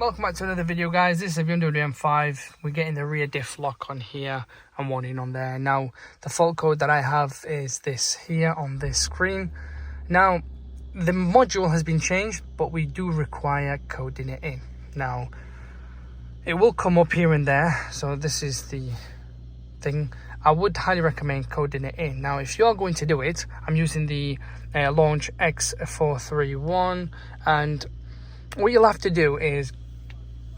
Welcome back to another video, guys. This is a BMW M5. We're getting the rear diff lock on here and one in on there. Now, the fault code that I have is this here on this screen. Now, the module has been changed, but we do require coding it in. Now, it will come up here and there, so this is the thing. I would highly recommend coding it in. Now, if you're going to do it, I'm using the Launch X431, and what you'll have to do is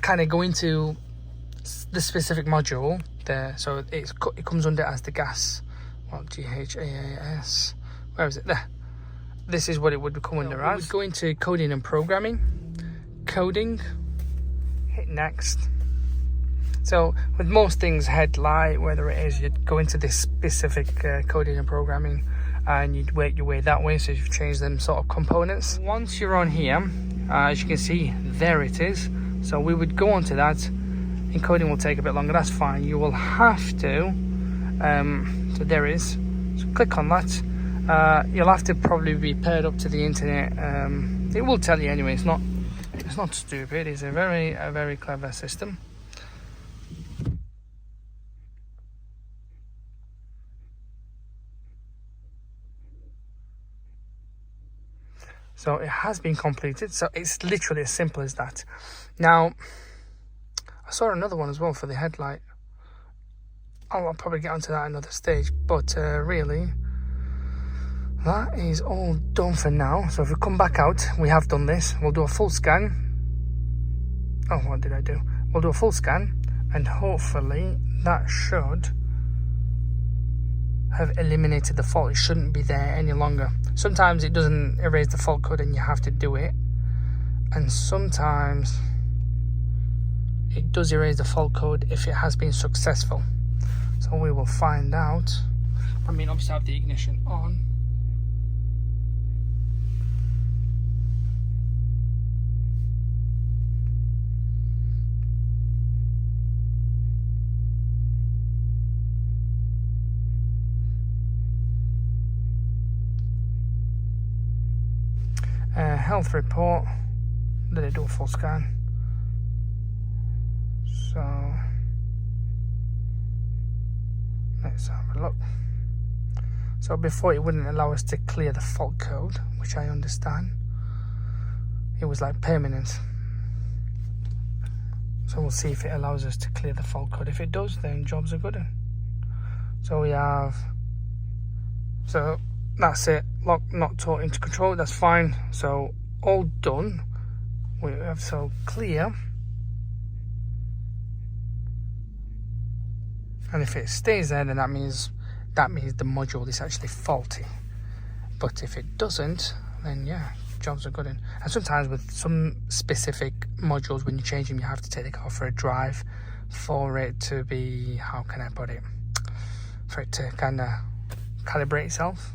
kind of go into the specific module there. So it comes under as the gas, well, GHAAS, where is it? There. This is what it would come under as. Go into coding and programming, coding, hit next. So with most things, headlight, whether it is, you'd go into this specific coding and programming, and you'd work your way that way. So you've changed them sort of components. Once you're on here, as you can see, there it is. So we would go on to that. Encoding will take a bit longer, that's fine. You will have to, so there is. So click on that. You'll have to probably be paired up to the internet. It will tell you anyway. It's not stupid. It's a very clever system. So it has been completed. So it's literally as simple as that. Now, I saw another one as well for the headlight. I'll probably get onto that another stage. But really, that is all done for now. So if we come back out, we have done this. We'll do a full scan. Oh, what did I do? We'll do a full scan, and hopefully that should have eliminated the fault. It shouldn't be there any longer. Sometimes it doesn't erase the fault code and you have to do it, and sometimes it does erase the fault code if it has been successful. So we will find out. I mean, obviously I have the ignition on. Health report. Did it do a full scan? So let's have a look. So before, it wouldn't allow us to clear the fault code, which I understand. It was like permanent. So we'll see if it allows us to clear the fault code. If it does, then jobs are good. So we have, so that's it. Lock not taught into control. That's fine. So all done. We have so clear. And if it stays there, then that means the module is actually faulty. But if it doesn't, then yeah, jobs are good. And sometimes with some specific modules, when you change them, you have to take the car for a drive for it to be, how can I put it, for it to kind of calibrate itself.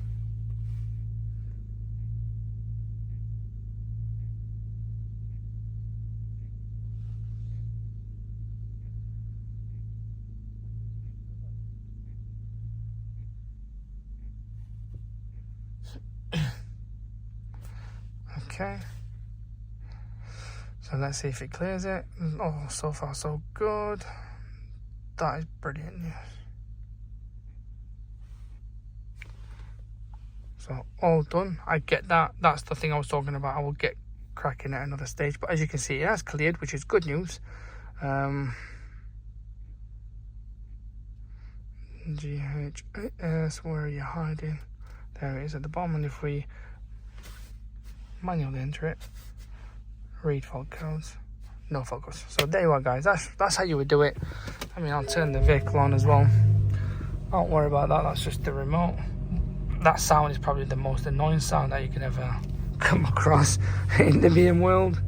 Okay, so let's see if it clears it. Oh, so far so good. That is brilliant news. So all done. I get that. That's the thing I was talking about. I will get cracking at another stage. But as you can see, it has cleared, which is good news. GHAS, where are you hiding? There it is at the bottom. And if we manually enter it, read fault codes, no fault codes. So there you are, guys. That's how you would do it. I mean, I'll turn the vehicle on as well. Don't worry about that. That's just the remote. That sound is probably the most annoying sound that you can ever come across in the BM world.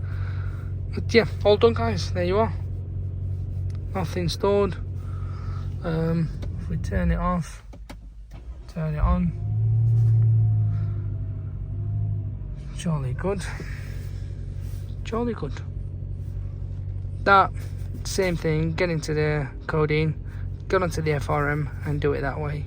But yeah, all done, guys. There you are. Nothing stored. If we turn it off, turn it on. Jolly good. Jolly good. That same thing, get into the coding, get onto the FRM and do it that way.